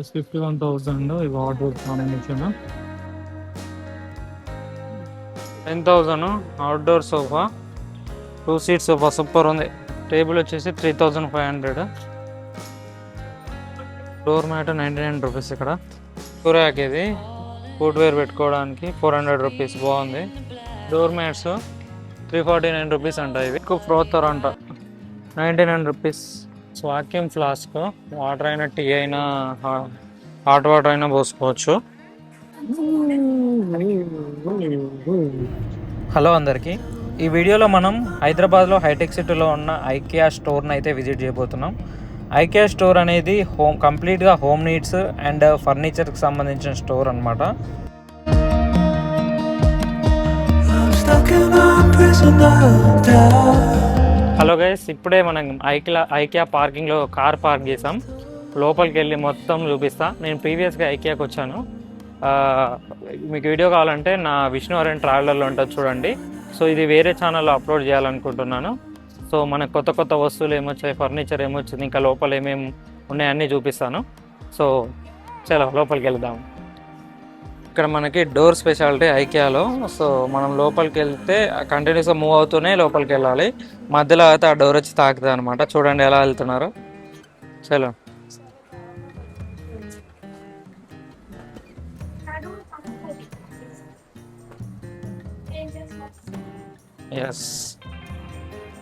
51,000 ఇవి order combination. 10,000 outdoor sofa, 2 seat sofa super ఉంది. Table వచ్చేసి 3,500. Door mat 99 rupees. ఇక్కడ కురాక్ ఇది ఫుట్వేర్ పెట్టుకోవడానికి 400 రూపీస్. బాగుంది. డోర్ మ్యాట్స్ 349 రూపీస్ అంట. ఇవి ఫ్రోతర్ అంట 99 రూపీస్. వాక్యూమ్ ఫ్లాస్క్, వాటర్ అయినా టీ అయినా హాట్ వాటర్ అయినా పోసుకోవచ్చు. హలో అందరికీ, ఈ వీడియోలో మనం హైదరాబాద్లో హైటెక్ సిటీలో ఉన్న ఐకియా స్టోర్ని అయితే విజిట్ చేయబోతున్నాం. ఐకియా స్టోర్ అనేది కంప్లీట్గా హోమ్ నీడ్స్ అండ్ ఫర్నిచర్కి సంబంధించిన స్టోర్ అనమాట. హలో గైస్, ఇప్పుడే మనం ఐకియా పార్కింగ్లో కార్ పార్క్ చేసాం. లోపలికి వెళ్ళి మొత్తం చూపిస్తా. నేను ప్రీవియస్గా ఐకియాకి వచ్చాను. మీకు వీడియో కావాలంటే నా విష్ణువరణ్ ట్రావెలర్లో ఉంటుంది చూడండి. సో ఇది వేరే ఛానల్లో అప్లోడ్ చేయాలనుకుంటున్నాను. సో మనకు కొత్త కొత్త వస్తువులు ఏమొచ్చాయి, ఫర్నిచర్ ఏమొచ్చింది, ఇంకా లోపల ఏమేమి ఉన్నాయన్నీ చూపిస్తాను. సో చలో లోపలికి వెళ్దాం. ఇక్కడ మనకి డోర్ స్పెషాలిటీ ఐకియాలో. సో మనం లోపలికి వెళ్తే కంటిన్యూస్గా మూవ్ అవుతూనే లోపలికి వెళ్ళాలి. మధ్యలో అయితే ఆ డోర్ వచ్చి తాకుతుంది అనమాట. చూడండి ఎలా వెళ్తున్నారు. చలో. ఎస్,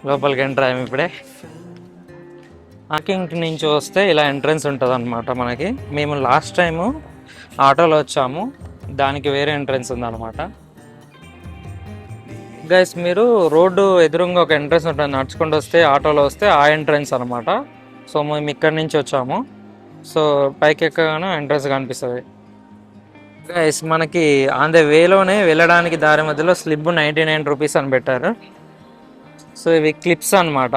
లోపలికి ఎంటర్ అయ్యాము ఇప్పుడే. పార్కింగ్ నుంచి వస్తే ఇలా ఎంట్రన్స్ ఉంటుంది అనమాట మనకి. మేము లాస్ట్ టైము ఆటోలో వచ్చాము, దానికి వేరే ఎంట్రన్స్ ఉందన్నమాట. గైస్, మీరు రోడ్డు ఎదురుగా ఒక ఎంట్రన్స్ ఉంటుంది, నడుచుకుంటూ వస్తే ఆటోలో వస్తే ఆ ఎంట్రన్స్ అనమాట. సో మేము ఇక్కడి నుంచి వచ్చాము. సో పైకి ఎక్కగానే ఎంట్రన్స్ కనిపిస్తుంది. గైస్, మనకి ఆన్ ద వేలోనే వెళ్ళడానికి దారి మధ్యలో స్లిప్ 99 రూపీస్ అని పెట్టారు. సో ఇవి క్లిప్స్ అనమాట.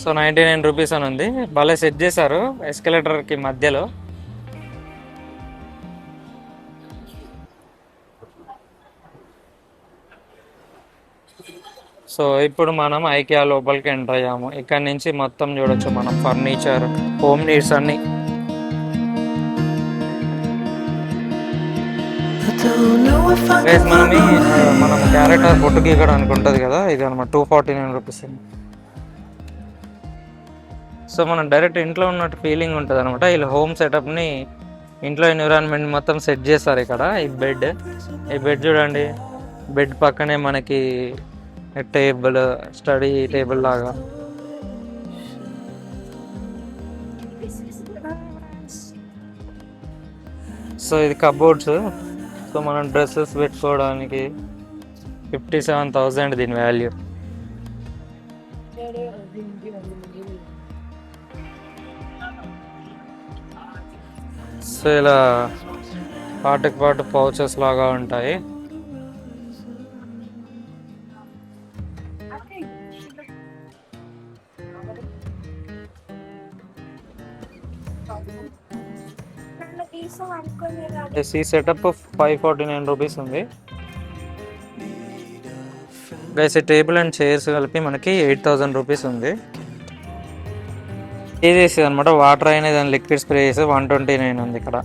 సో 99 రూపీస్ అని ఉంది. భలే సెట్ చేశారు ఎస్కలేటర్కి మధ్యలో. సో ఇప్పుడు మనం ఐకియా లోపలికి ఎంటర్ అయ్యాము. ఇక్కడ నుంచి మొత్తం చూడొచ్చు మనం ఫర్నిచర్, హోమ్ నీడ్స్ అన్ని. మనం క్యారెక్టర్ ఫోటో గీయడానికి ఉంటుంది కదా, ఇది అనమాట 249 రూపీస్. సో మనం డైరెక్ట్ ఇంట్లో ఉన్నట్టు ఫీలింగ్ ఉంటుంది అనమాట. వీళ్ళు హోమ్ సెటప్ని, ఇంట్లో ఎన్విరాన్మెంట్ మొత్తం సెట్ చేస్తారు. ఇక్కడ ఈ బెడ్ చూడండి. బెడ్ పక్కనే మనకి టేబుల్, స్టడీ టేబుల్ లాగా. సో ఇది కబోర్డ్స్. సో మనం డ్రెస్సెస్ పెట్టుకోవడానికి 57,000 దీని వాల్యూ. సో ఇలా పాటుకు పాటు పౌచెస్ లాగా ఉంటాయి. ఈ సెటప్ 549 రూపీస్ ఉంది. గైస్, టేబుల్ అండ్ చైర్స్ కలిపి మనకి 8,000 రూపీస్ ఉంది. ఇది చేసేది అనమాట. వాటర్ అయినా దాని లిక్విడ్ స్ప్రే చేసి 129 ఉంది ఇక్కడ.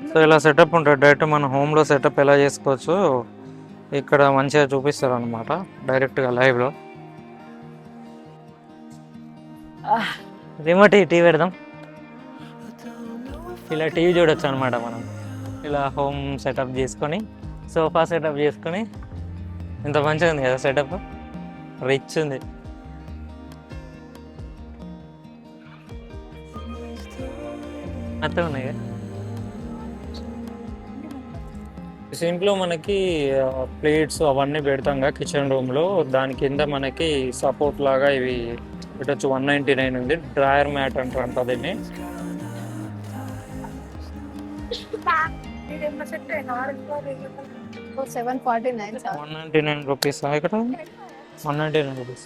సో ఇలా సెటప్ ఉంటుంది. డైరెక్ట్ మన హోమ్లో సెటప్ ఎలా చేసుకోవచ్చు ఇక్కడ మంచిగా చూపిస్తారు అనమాట, డైరెక్ట్గా లైవ్లో. రిమోట్ టీవీ పెడదాం. ఇలా టీవీ చూడొచ్చు అనమాట మనం. ఇలా హోమ్ సెటప్ చేసుకొని, సోఫా సెటప్ చేసుకొని. ఇంత మంచిగా ఉంది కదా సెటప్, రిచ్ ఉంది. అంతే ఉన్నాయి. సింక్లో మనకి ప్లేట్స్ అవన్నీ పెడతాం కదా కిచెన్ రూమ్లో. దాని కింద మనకి సపోర్ట్ లాగా ఇవి పెట్టచ్చు. 199 ఉంది. డ్రాయర్ మ్యాట్ అంటారు దీన్ని. 199 రూపీస్. ఇక్కడ 199 rupees.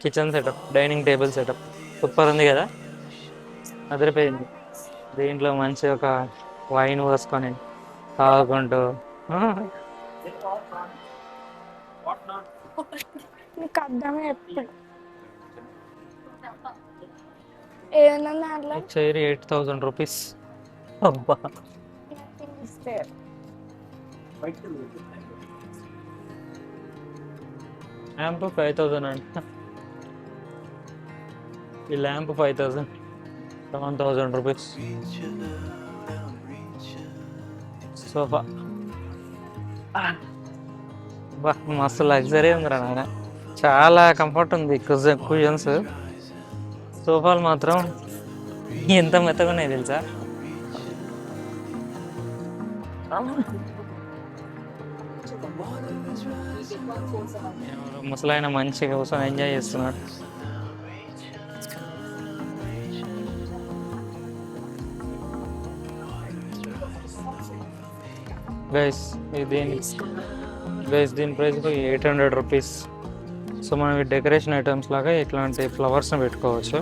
Kitchen setup, dining table setup super ఉంది కదా, అదిరిపోయింది. దీంట్లో మంచి ఒక వైన్ పోసుకొని తాగుకుంటూ నీకు అర్థమే ఎప్పుడు ఏదన్నా దాంట్లో చైర్ 8,000 రూపీస్. అబ్బా, నథింగ్ ఇస్ దేర్. ల్యాంప్ 5,000 అంట. ఈ ల్యాంప్ 5,000, 7,000 రూపీస్. సోఫా బా, మస్తు లగ్జరీ ఉందిరా నాయన. చాలా కంఫర్ట్ ఉంది. కుషన్స్, సోఫాలు మాత్రం ఎంత మెత్తగా ఉన్నాయి తెలుసా. ముసలాయన మంచిగా కోసం ఎంజాయ్ చేస్తున్నాడు. గైస్ దీని ప్రైస్ 800 రూపీస్. సో మనం ఈ డెకరేషన్ ఐటమ్స్ లాగా ఇట్లాంటి ఫ్లవర్స్ని పెట్టుకోవచ్చు.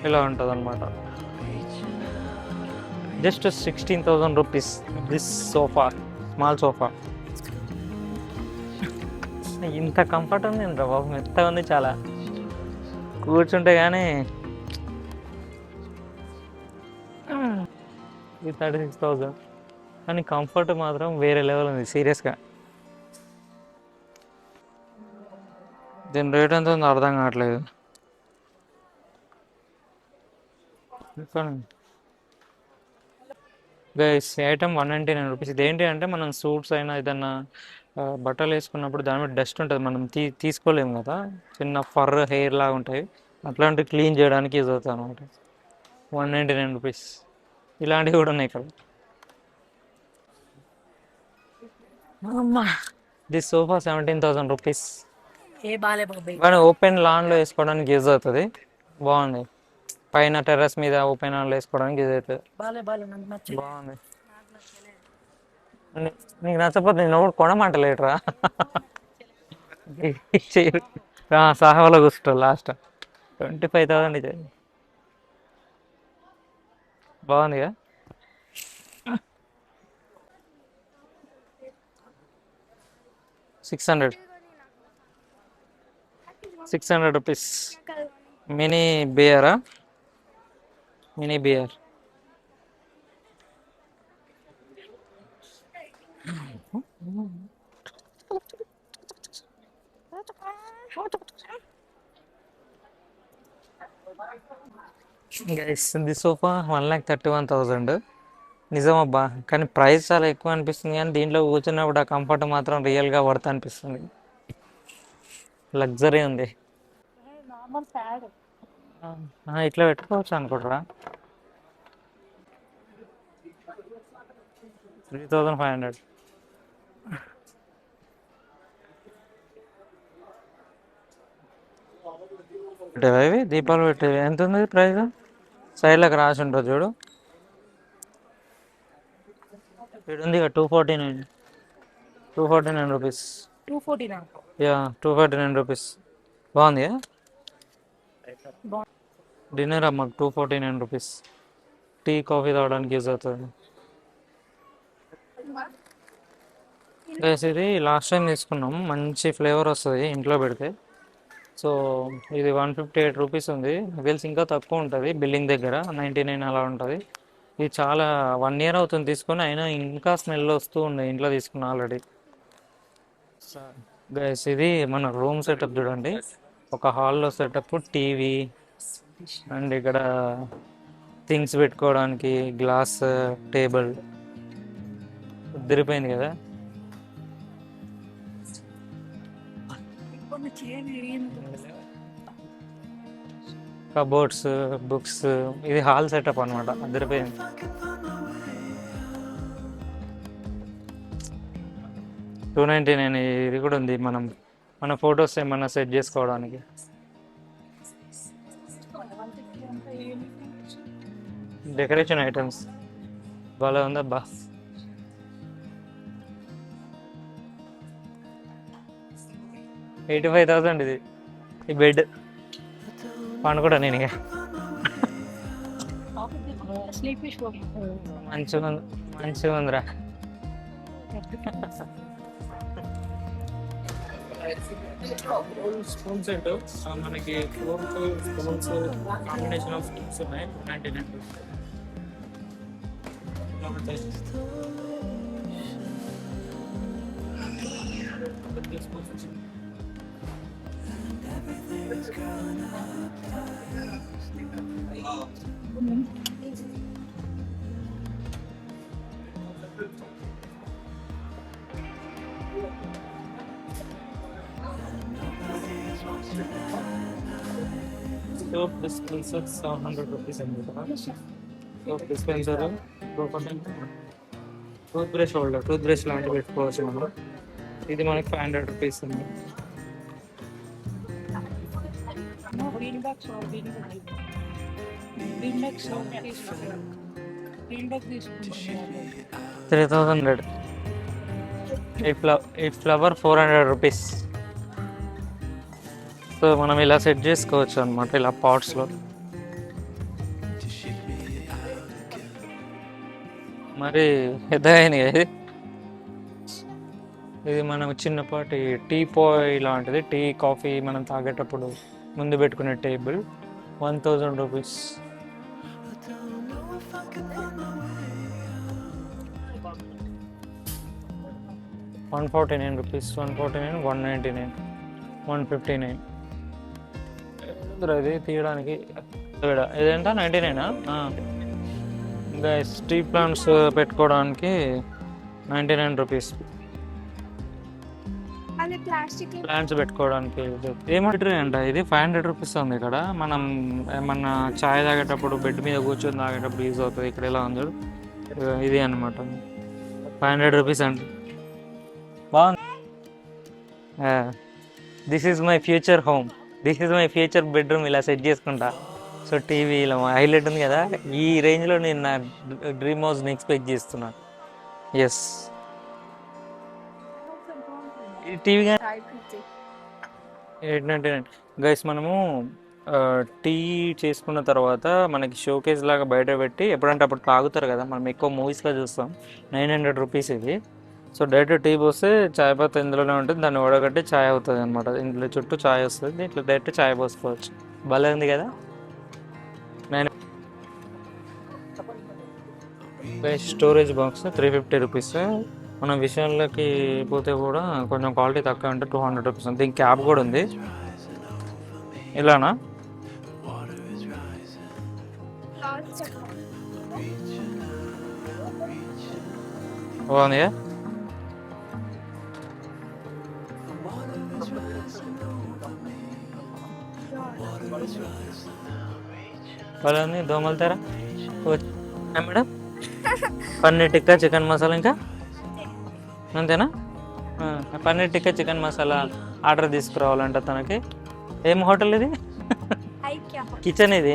ఇలా ఉంటుంది అనమాట. Just 16,000 rupees this sofa, small sofa. ఇంత కంఫర్ట్ ఉంది రా బాబు, మెత్తగా ఉంది చాలా. కూర్చుంటే కానీ ఇది 36,000, కానీ కంఫర్ట్ మాత్రం వేరే లెవెల్ ఉంది సీరియస్గా. దీని రేట్ ఎంత ఉందో అర్థం కావట్లేదు. Guys item 199 rupees. ఇది ఏంటి అంటే మనం సూట్స్ అయినా ఏదన్నా బట్టలు వేసుకున్నప్పుడు దాని మీద డస్ట్ ఉంటుంది, మనం తీసుకోలేము కదా. చిన్న ఫర్ హెయిర్ లాగా ఉంటాయి, అట్లాంటివి క్లీన్ చేయడానికి యూజ్ అవుతుంది అనమాట. 199 రూపీస్. ఇలాంటివి కూడా ఉన్నాయి ఇక్కడ. This sofa 17,000 rupees. కానీ ఓపెన్ లాన్లో వేసుకోవడానికి యూజ్ అవుతుంది. బాగుంది. పైన టెర్రస్ మీద ఓపెన్ లాన్లో వేసుకోవడానికి యూజ్ అవుతుంది. బాగుంది. నీకు నచ్చకపోతే నేను ఒకటి కొనమంటలేట్రా. సాహవాలో కూర్చుంటారు లాస్ట్ 25,000 ఇది. బాగుందిగా. 600 రూపీస్. మినీ బియరా, mini beer. Guys the sofa 1,31,000. నిజమబ్బా, కానీ ప్రైస్ చాలా ఎక్కువ అనిపిస్తుంది, కానీ దీంట్లో కూర్చున్నప్పుడు ఆ కంఫర్ట్ మాత్రం రియల్గా వర్త్ అనిపిస్తుంది. లగ్జరీ ఉంది. ఇట్లా పెట్టుకోవచ్చు అనుకుంటారా. 3,500. పెట్టేవా ఇవి? దీపాలు పెట్టేవి. ఎంత ఉంది ప్రైస్? సైడ్లకు రాసి ఉంటుంది చూడు. ఇక్కడ ఉంది 249 రూపీస్. Yeah 249 rupees. బాగుంది. డిన్నర్ అమ్మకు 249 రూపీస్. టీ కాఫీ తాగడానికి యూజ్ అవుతుంది. ఇది లాస్ట్ టైం తీసుకున్నాం, మంచి ఫ్లేవర్ వస్తుంది ఇంట్లో పెడితే. సో ఇది 158 రూపీస్ ఉంది. తెలిసి ఇంకా తక్కువ ఉంటుంది బిల్లింగ్ దగ్గర, 99 అలా ఉంటుంది. ఇది చాలా 1 ఇయర్ అవుతుంది తీసుకొని, అయినా ఇంకా స్మెల్ వస్తూ ఉంది ఇంట్లో తీసుకున్న ఆల్రెడీ. గైస్ ఇది మన రూమ్ సెటప్ చూడండి. ఒక హాల్లో సెటప్, టీవీ అండ్ ఇక్కడ థింగ్స్ పెట్టుకోవడానికి గ్లాస్ టేబుల్. ఉదిరిపోయింది కదా. Cupboards, books. ఇది హాల్ సెటప్ అనమాట. ఉదిరిపోయింది. $299. ఇది కూడా ఉంది, మన ఫొటోస్ ఏమన్నా సెట్ చేసుకోవడానికి. డెకరేషన్ ఐటమ్స్ బాగా ఉందబ్బా. $85,000 ఇది. ఈ బెడ్ పండుకుంటా నేను ఇక. మంచిగా మంచిగా ఉందిరా. స్పూన్ సెట్ మనకి 4 స్పూన్స్ కాంబినేషన్ ఆఫ్ స్పూన్స్ ఉన్నాయి 99 రూపీస్. Soap dispenser 700 rupees అండి. Soap dispenser, tooth brush holder, tooth brush లాంటివి పెట్టుకోవచ్చు మనం. ఇది మనకి 500 రూపీస్ ఉంది. $3,000. ఈ ఫ్లవర్ 400 రూపీస్. సో మనం ఇలా సెట్ చేసుకోవచ్చు అనమాట, ఇలా పాట్స్లో. మరి పెద్దగా ఇది మనం చిన్నపాటి టీ పాయ్ లాంటిది. టీ కాఫీ మనం తాగేటప్పుడు ముందు పెట్టుకునే టేబుల్ 1000 రూపీస్. $149, 149, 199, 159. ఇది తీయడానికి ఇదేంట 99. ఇంకా టీ ప్లాంట్స్ పెట్టుకోవడానికి 99 రూపీస్. ప్లాంట్స్ పెట్టుకోవడానికి ఏమంటారు అంట. ఇది 500 రూపీస్ ఉంది. ఇక్కడ మనం ఏమన్నా చాయ్ తాగేటప్పుడు బెడ్ మీద కూర్చొని తాగేటప్పుడు యూజ్ అవుతుంది. ఇక్కడ ఎలా ఉంది ఇది అనమాట. 500 రూపీస్ అంట. బాగుంది. This is my future home, this is my future bedroom. ఇలా సెట్ చేసుకుంటా. సో టీవీ ఇలా హైలైట్ ఉంది కదా. ఈ రేంజ్లో నేను నా డ్రీమ్ హౌస్ని ఎక్స్పెక్ట్ చేస్తున్నాను. Yes, TV 899. గైస్ మనము టీ చేసుకున్న తర్వాత మనకి షోకేస్ లాగా బయట పెట్టి ఎప్పుడంటే అప్పుడు తాగుతారు కదా, మనం ఎక్కువ మూవీస్లో చూస్తాం. 900 రూపీస్ ఇది. సో డైరెక్ట్ టీ పోస్తే చాయ్ పత్తి ఇందులోనే ఉంటుంది, దాన్ని వడగట్టి చాయ్ అవుతుంది అనమాట. ఇందులో చుట్టూ చాయ్ వస్తుంది, దీంట్లో డైరెక్ట్ చాయ్ పోసుకోవచ్చు. భలే ఉంది కదా. Storage box 350 rupees. మన విషయాల్లోకి పోతే కూడా కొంచెం క్వాలిటీ తక్కువ ఉంటే 200 రూపీస్. దీనికి క్యాప్ కూడా ఉంది. ఇలానా బాగుంది. బాగుంది. దోమలు తెరా మేడం. పన్నీర్ టిక్కా చికెన్ మసాలా ఇంకా అంతేనా? పన్నీర్ టిక్కా చికెన్ మసాలా ఆర్డర్ తీసుకురావాలంట తనకి. ఏం హోటల్ ఇది? కిచెన్ ఇది.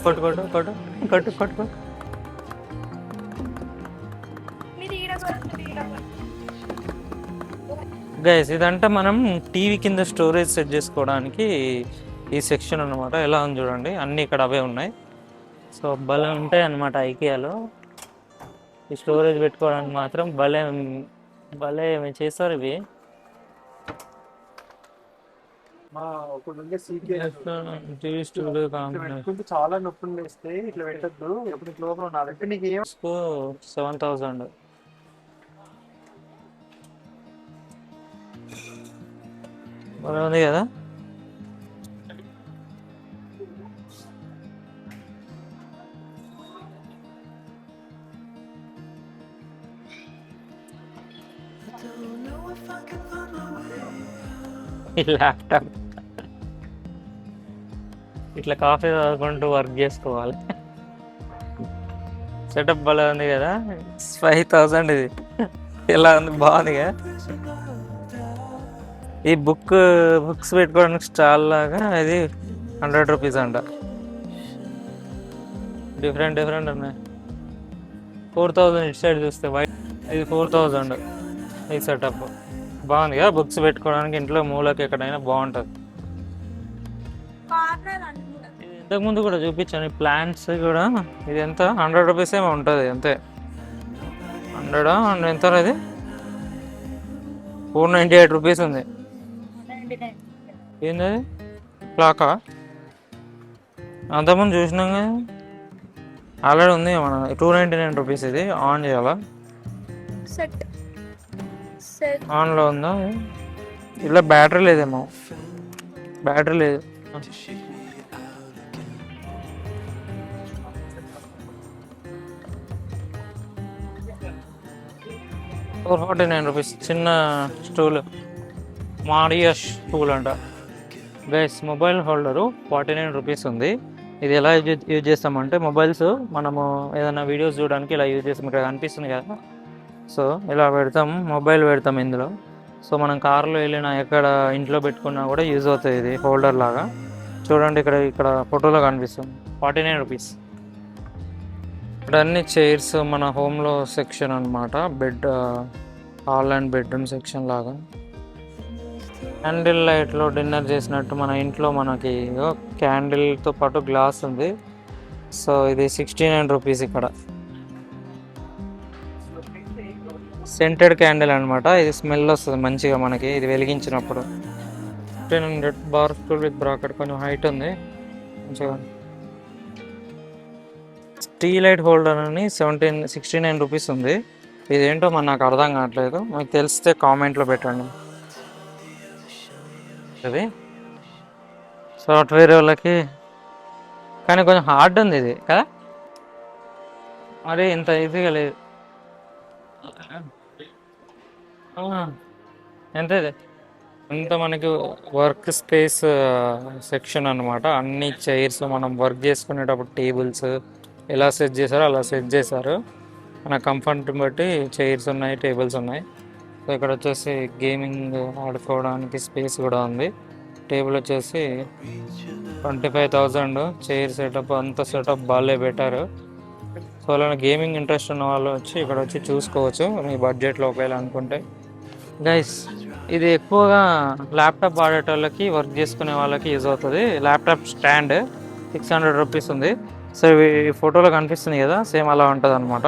కొట్టు కొట్టు కొట్టు కొట్టు కొట్టు కొట్టు. గైస్ ఇదంటే మనం టీవీ కింద స్టోరేజ్ సెట్ చేసుకోవడానికి ఈ సెక్షన్ అనమాట. ఎలా ఉంది చూడండి, అన్నీ ఇక్కడ అవే ఉన్నాయి. సో భలే ఉంటాయి అన్నమాట ఐకియాలో. ఈ స్టోరేజ్ పెట్టుకోవడానికి మాత్రం భలే భలే చేస్తారు ఇవి. చాలా నొప్పి వేస్తే ఇట్లా పెట్టద్దు. ఎప్పుడు లోపల ఉన్నదంటే నీకు 7000. ఉంది కదా. ఈ ల్యాప్టాప్ ఇట్లా కాఫీ తాగుకుంటూ వర్క్ చేసుకోవాలి. సెటప్ భలే ఉంది కదా. 5000 ఇది. ఎలా ఉంది, బాగుంది కదా. ఈ బుక్స్ పెట్టుకోవడానికి స్టాల్ లాగా ఇది 100 రూపీస్ అంట. డిఫరెంట్ ఉన్నాయి. 4000 ఇటు సైడ్ చూస్తే వైట్. ఇది 4000 ఈ సెటప్. బాగుంది కదా, బుక్స్ పెట్టుకోవడానికి ఇంట్లో మూలకి ఎక్కడైనా బాగుంటుంది. కార్నర్ అంటే ఇది ఇంతకుముందు కూడా చూపించాను, ఈ ప్లాంట్స్ కూడా. ఇది ఎంత, 100 రూపీస్ ఏమో ఉంటుంది అంతే. 100 అండ్ ఎంత ఇది, 498 రూపీస్ ఉంది. ఏంది క్లాకా? అంతకుముందు చూసినాం కదా, ఆల్రెడీ ఉంది మన 299 రూపీస్. ఇది ఆన్ చేయాలా? సెట్ సెట్ ఆన్లో ఉందా? ఇలా బ్యాటరీ లేదేమో, బ్యాటరీ లేదు. 449 రూపీస్ చిన్న స్టూల్, మాడియా స్టూల్ అంట. గైస్ మొబైల్ హోల్డరు 49 రూపీస్ ఉంది. ఇది ఎలా యూజ్ చేస్తామంటే, మొబైల్స్ మనము ఏదైనా వీడియోస్ చూడడానికి ఇలా యూజ్ చేస్తాం. ఇక్కడ కనిపిస్తుంది కదా, సో ఇలా పెడతాం, మొబైల్ పెడతాం ఇందులో. సో మనం కార్లో వెళ్ళినా ఎక్కడ ఇంట్లో పెట్టుకున్నా కూడా యూజ్ అవుతుంది ఇది హోల్డర్ లాగా. చూడండి ఇక్కడ ఫోటోలో కనిపిస్తుంది. 49 రూపీస్. ఇక్కడ అన్ని చైర్స్ మన హోమ్లో సెక్షన్ అనమాట. Bed, hall and bedroom section లాగా. క్యాండిల్ లైట్లో డిన్నర్ చేసినట్టు మన ఇంట్లో మనకి క్యాండిల్తో పాటు గ్లాస్ ఉంది. సో ఇది 69 రూపీస్. ఇక్కడ సెంటెడ్ క్యాండిల్ అనమాట. ఇది స్మెల్ వస్తుంది మంచిగా మనకి ఇది వెలిగించినప్పుడు. 1500 బార్ స్టూల్ విత్ బ్రాకెట్, కొంచెం హైట్ ఉంది మంచిగా. టీ లైట్ హోల్డర్ అని 69 రూపీస్ ఉంది. ఇదేంటో మరి నాకు అర్థం కావట్లేదు, మీకు తెలిస్తే కామెంట్లో పెట్టండి. అది సాఫ్ట్వేర్ వాళ్ళకి, కానీ కొంచెం హార్డ్ ఉంది ఇది కదా, మరి ఇంత ఈజీగా లేదు. ఎంత ఇది, అంత మనకి వర్క్ స్పేస్ సెక్షన్ అనమాట. అన్ని చైర్స్ మనం వర్క్ చేసుకునేటప్పుడు టేబుల్స్ ఎలా సెట్ చేశారో అలా సెట్ చేశారు. మన కంఫర్ట్ బట్టి చైర్స్ ఉన్నాయి, టేబుల్స్ ఉన్నాయి. సో ఇక్కడ వచ్చేసి గేమింగ్ ఆడుకోవడానికి స్పేస్ కూడా ఉంది. టేబుల్ వచ్చేసి 25,000. చైర్ సెటప్ అంత సెటప్ బాగా పెట్టారు. సో అలా గేమింగ్ ఇంట్రెస్ట్ ఉన్న వాళ్ళు వచ్చి ఇక్కడ వచ్చి చూసుకోవచ్చు మీ బడ్జెట్లో ఒకవేళ అనుకుంటే. గైస్ ఇది ఎక్కువగా ల్యాప్టాప్ వాడేటోళ్ళకి, వర్క్ చేసుకునే వాళ్ళకి యూజ్ అవుతుంది. ల్యాప్టాప్ స్టాండ్ 600 రూపీస్ ఉంది. సో ఈ ఫోటోలో కనిపిస్తుంది కదా, సేమ్ అలా ఉంటుంది అనమాట.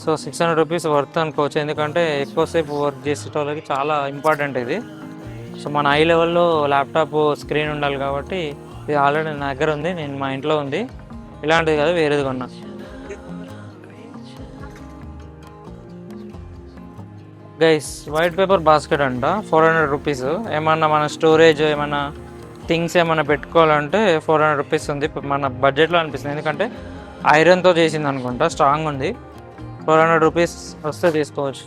సో 600 రూపీస్ వర్త్ అనుకోవచ్చు, ఎందుకంటే ఎక్కువసేపు వర్క్ చేసేటోళ్ళకి చాలా ఇంపార్టెంట్ ఇది. సో మన ఐ లెవెల్లో ల్యాప్టాప్ స్క్రీన్ ఉండాలి కాబట్టి ఇది ఆల్రెడీ నా దగ్గర ఉంది, నేను మా ఇంట్లో ఉంది. ఇలాంటిది కదా, వేరేది కొన్నా. గైస్ వైట్ పేపర్ బాస్కెట్ అంట, 400 రూపీస్. ఏమన్నా మన స్టోరేజ్ ఏమన్నా థింగ్స్ ఏమన్నా పెట్టుకోవాలంటే 400 రూపీస్ ఉంది. మన బడ్జెట్లో అనిపిస్తుంది, ఎందుకంటే ఐరన్తో చేసింది అనుకుంటా, స్ట్రాంగ్ ఉంది. 400 రూపీస్ వస్తే తీసుకోవచ్చు.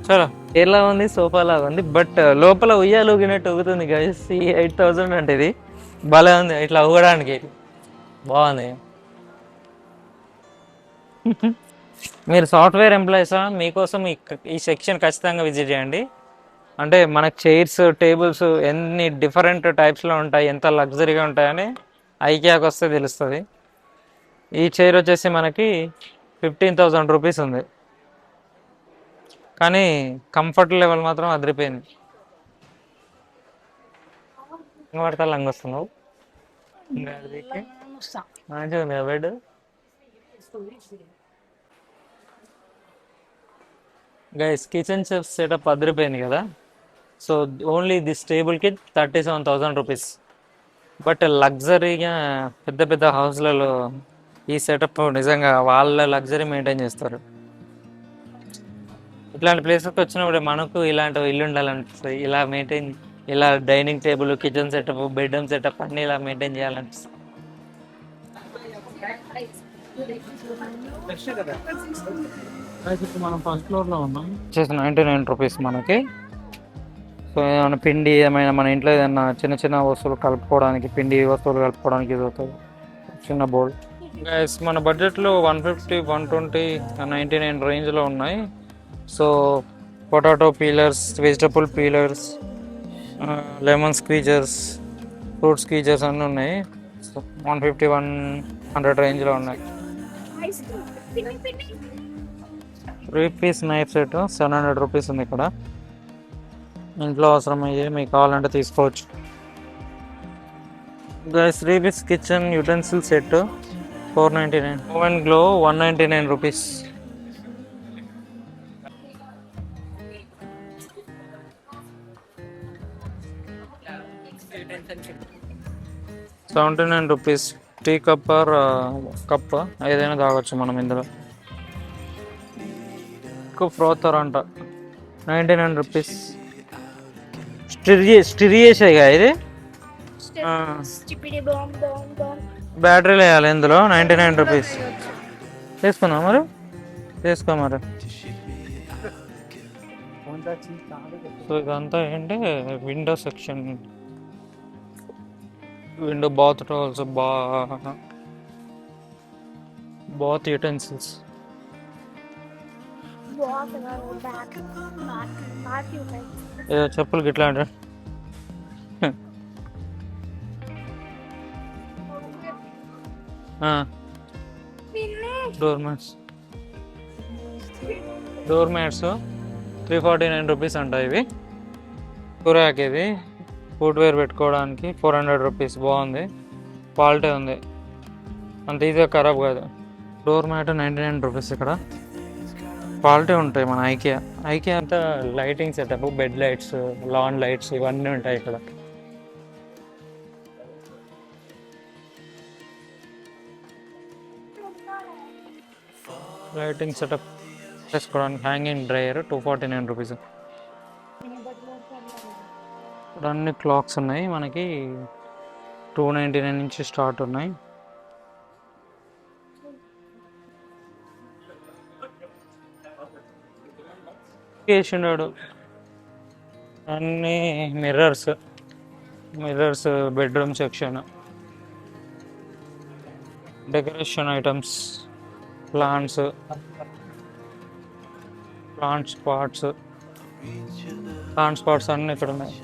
చలో ఎలా ఉంది, సోఫా లాగా ఉంది, బట్ లోపల ఉయ్యాలు ఊగినట్టు ఊగుతుంది గైస్. 8,000 అంటే ఇది భలే ఉంది, ఇట్లా ఊగడానికి బాగుంది. మీరు సాఫ్ట్వేర్ ఎంప్లాయీసా, మీకోసం ఈ సెక్షన్ ఖచ్చితంగా విజిట్ చేయండి. అంటే మనకు చైర్స్, టేబుల్స్ ఎన్ని డిఫరెంట్ టైప్స్లో ఉంటాయి, ఎంత లగ్జరీగా ఉంటాయని ఐకియాకి వస్తే తెలుస్తుంది. ఈ చైర్ వచ్చేసి మనకి 15,000 రూపీస్ ఉంది, కానీ కంఫర్ట్ లెవెల్ మాత్రం అదిరిపోయింది. పడతా లంగ్ వస్తున్నావు మంచిగా ఉంది బెడ్. గైస్ కిచెన్ సెటప్ అదిరిపోయింది కదా. సో ఓన్లీ దిస్ టేబుల్కి 37,000 రూపీస్. బట్ లగ్జరీగా పెద్ద పెద్ద హౌస్లలో ఈ సెటప్ నిజంగా వాళ్ళ లగ్జరీ మెయింటైన్ చేస్తారు. ఇట్లాంటి ప్లేసెస్కి వచ్చినప్పుడు మనకు ఇలాంటి ఇల్లు ఉండాలనిపిస్తుంది. ఇలా మెయింటైన్, ఇలా dining table, kitchen setup, bedroom setup అన్నీ ఇలా మెయింటైన్ చేయాలనిపిస్తుంది. మనం ఫస్ట్ ఫ్లోర్లో ఉన్నాం. వచ్చేసి 99 రూపీస్ మనకి. సో ఏమైనా పిండి, ఏమైనా మన ఇంట్లో ఏదైనా చిన్న చిన్న వస్తువులు కలుపుకోవడానికి, పిండి వస్తువులు కలుపుకోవడానికి ఇది అవుతుంది, చిన్న బౌల్. గైస్ మన బడ్జెట్లో 150, 120, 99 రేంజ్లో ఉన్నాయి. So potato peelers, vegetable peelers, lemon squeezers, fruit squeezers అన్నీ ఉన్నాయి. సో 150, 100 రేంజ్లో ఉన్నాయి. 3 పీస్ నైఫ్ సెట్ 700 రూపీస్ ఉంది ఇక్కడ. ఇంట్లో అవసరమయ్యే మీకు కావాలంటే తీసుకోవచ్చు. Guys 3 piece kitchen utensil set 499. Oven glow 199 rupees. ₹79. Tea cup or cup ఏదైనా తాగొచ్చు మనం ఇందులో. ఫ్రోతర్ అంట 99 రూపీస్. స్టిర్ చేసేగా ఇది. స్టిపిడి బాంబ్ బాంబ్ బాంబ్. బ్యాటరీలు వేయాలి ఇందులో. 99 రూపీస్. తీసుకుందాం మరి. తీసుకో మరి. సో ఇదంతా ఏంటి window section. Window bath towels, bath utensils. ఏదో చెప్పులు గిట్లా అంటే డోర్ మ్యాట్స్ 349 రూపీస్ అంట ఇవి. కురాక్ ఇది ఫుట్వేర్ పెట్టుకోవడానికి 400 రూపీస్. బాగుంది, క్వాలిటీ ఉంది, అంత ఈజీగా ఖరాబ్ కాదు. Door mat 99 rupees. ఇక్కడ క్వాలిటీ ఉంటాయి మన ఐకియా అంతా. Lighting setup, bed lights, lawn lights ఇవన్నీ ఉంటాయి ఇక్కడ. లైటింగ్ సెటప్ చేసుకోవడానికి హ్యాంగింగ్ డ్రైయర్ 249 రూపీస్. ఇక్కడ అన్ని క్లాక్స్ ఉన్నాయి మనకి. 299 నుంచి స్టార్ట్ ఉన్నాయి. వేసిండాడు అన్ని mirrors bedroom section. Decoration items, plants pots అన్నీ ఇక్కడ ఉన్నాయి.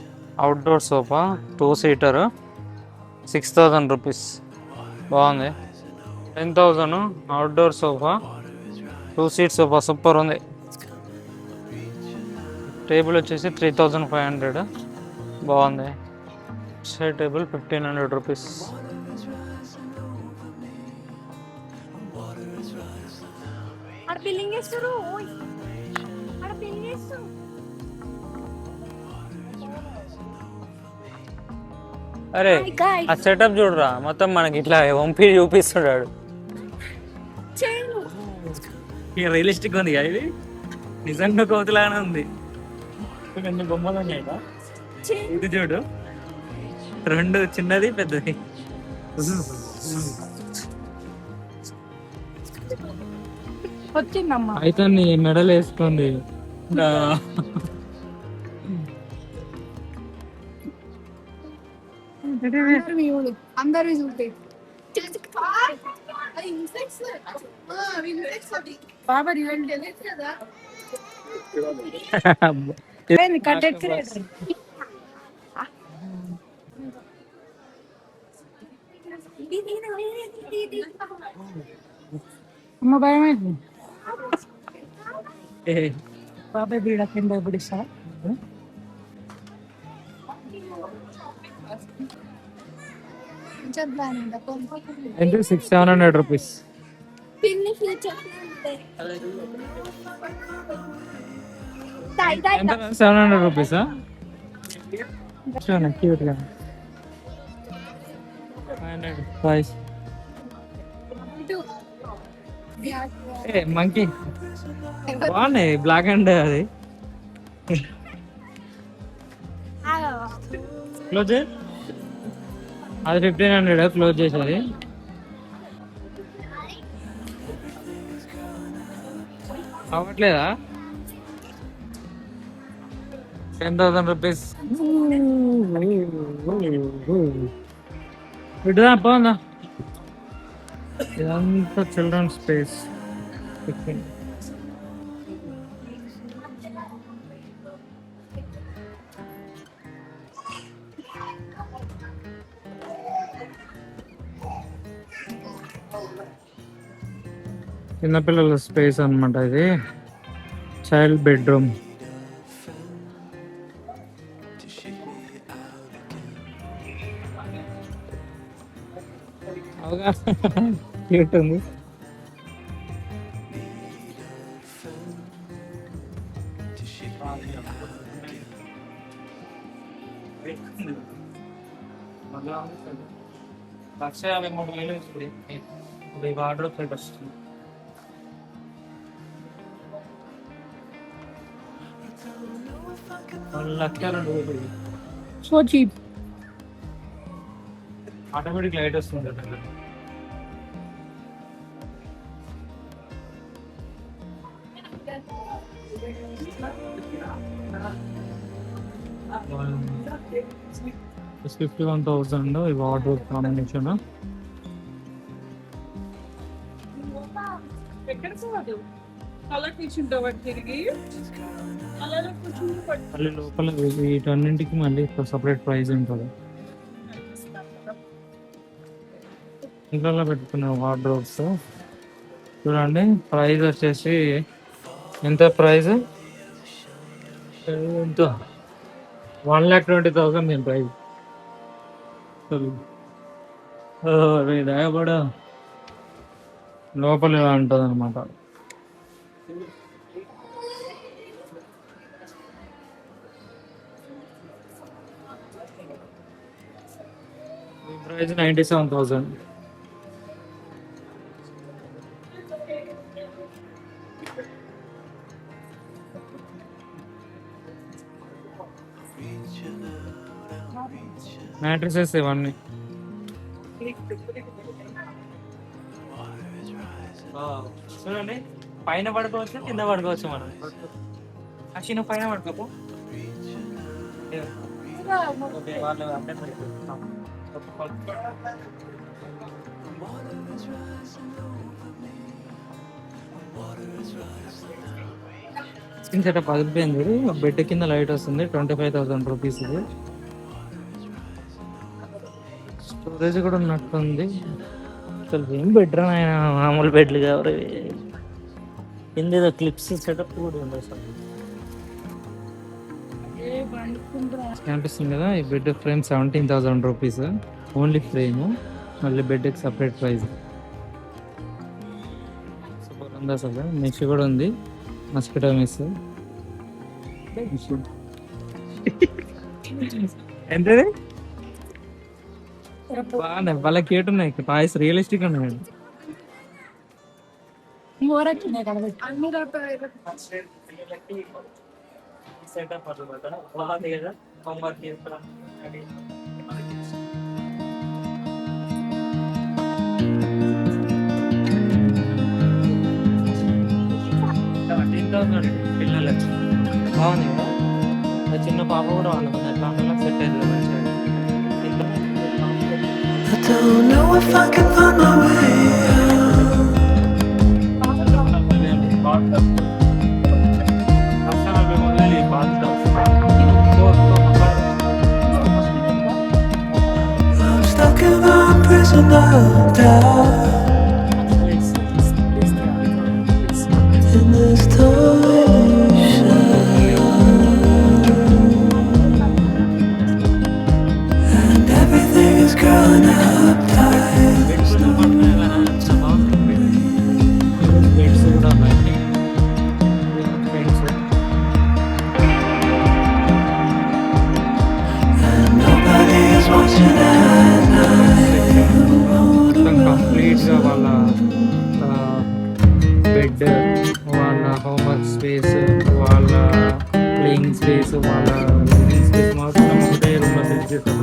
Outdoor sofa 2 seater 6000 rupees. బాగుంది. 10,000 outdoor sofa 2 seat sofa super ఉంది. టేబుల్ వచ్చేసి 3500. బాగుంది. Side table 1500 rupees. అరే ఆ సెటప్ చూడరా, మొత్తం మనకి ఇట్లా వంపి చూపిస్తున్నాడు. రియలిస్టిక్ ఉంది ఇది, నిజంగా కోతులానే ఉంది. ఎన్ని బొమ్మలు ఉన్నాయి. ఇది చూడు, 2 చిన్నది పెద్దది. వచ్చిందమ్మా అయితే నీ మెడల్ వేసుకోండి. అందరు చూస్తే బాబా అమ్మ భయమైంది. బాబాయ్ బీడ కింద బిడిస్తా. అంటే 600-700 రూపీస్. 700 రూపీసా? క్యూట్గా మంకీ బాగున్నాయి. బ్లాక్ అండ్ అది క్లోజ్ అది 1500 క్లోజ్ చేసేది. అవ్వట్లేదా? 10,000 రూపీస్. విడుదా పోందా. ఇదంతా చిల్డ్రన్ స్పేస్. చిన్నపిల్లల స్పేస్ అన్నమాట ఇది. Child bedroom. అవుగా క్యూట్ ఉంది. లక్ష 53,000 ఇప్పుడు ఇప్పుడు ఈ వార్డ్రోబ్ సెట్ వస్తుంది. లక్ష 2,000 సో చీప్. ఆటోమేటిక్ లైట్ వస్తుంది కదా. $51,000 ఈ వార్డ్రోబ్ కాంబినేషన్. మళ్ళీ లోపల వీటన్నింటికి మళ్ళీ సపరేట్ ప్రైస్ ఉంటుంది. ఇంట్లో పెట్టుకునే వార్డ్రోబ్స్ చూడండి. ప్రైస్ వచ్చేసి ఎంత ప్రైస్? ఎంత 1,20,000 నేను ప్రైస్ దయపడ లోపల ఇలా ఉంటుంది అనమాట. ప్రైస్ 97,000. మ్యాట్రిసెస్ ఇవన్నీ చూడండి. పైన పడుకోవచ్చు, కింద పడుకోవచ్చు. మనం అక్షిన పైన పడుకోపు. స్క్రీన్ సెటప్ పగిలిపోయింది. బెడ్ కింద లైట్ వస్తుంది. 25,000 రూపీస్ ఇది. స్టోరేజ్ కూడా ఉన్నట్టుంది. అసలు ఏం బెడ్రా ఆయన, మామూలు బెడ్లు కావాలి. కింద ఏదో క్లిప్స్ సెటప్ కూడా ఉంది అసలు. కనిపిస్తుంది కదా. ఈ bed frame 17,000 rupees only frame. మళ్ళీ బెడ్కి సపరేట్ ప్రైస్. సూపర్ ఉంది అసలు. మెష్ కూడా ఉంది, మస్కిటో మెష్. ఎంతది? బాగున్నాయి, వాళ్ళ కేట్ ఉన్నాయి. టాయ్స్ రియలిస్టిక్ ఉన్నాయి. పిల్లలకి బాగుంది కదా. చిన్న పాప కూడా వాళ్ళకి ఎట్లా సెట్ అయింది మంచిగా. I don't know if I can find my way out. I'm stuck in a prison of doubt. In this torsion, and everything is growing up tight. And nobody is watching at night. Complete గా వాళ్ళ bed, వాళ్ళ homework space, వాళ్ళ playing space, వాళ్ళ living space మాత్రం ఒకటే room లో set చేస్తారు.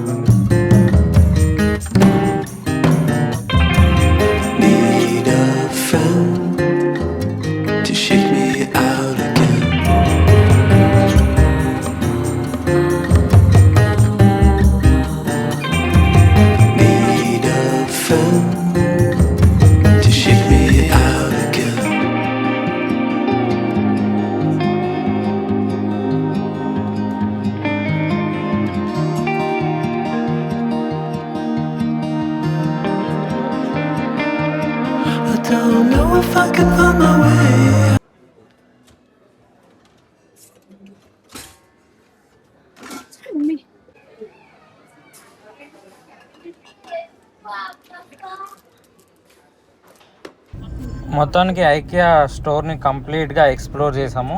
Need a friend to shake me out again. Need a friend to shake me out again. I don't know if I can find my way. మొత్తానికి IKEA స్టోర్ని కంప్లీట్గా explore చేసాము.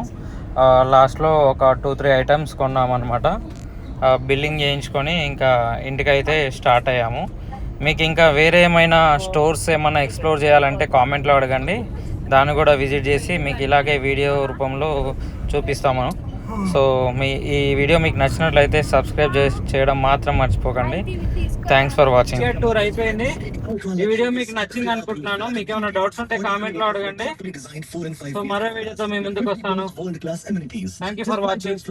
లాస్ట్లో ఒక 2-3 items కొన్నామన్నమాట. Billing చేయించుకొని ఇంకా ఇంటికైతే స్టార్ట్ అయ్యాము. మీకు ఇంకా వేరే ఏమైనా స్టోర్స్ ఏమైనా ఎక్స్ప్లోర్ చేయాలంటే కామెంట్లో అడగండి, దాన్ని కూడా విజిట్ చేసి మీకు ఇలాగే వీడియో రూపంలో చూపిస్తాము. సో ఈ వీడియో మీకు నచ్చినట్లయితే సబ్స్క్రైబ్ చేయడం మాత్రం మర్చిపోకండి. Thanks for watching. టూర్ అయిపోయింది. ఈ వీడియో మీకు నచ్చింది అనుకుంటున్నాను. మీకు ఏమైనా డౌట్స్ ఉంటే కామెంట్లో అడగండి. సో మరో వీడియోతో మీ ముందుకు వస్తాను. Thank you for watching.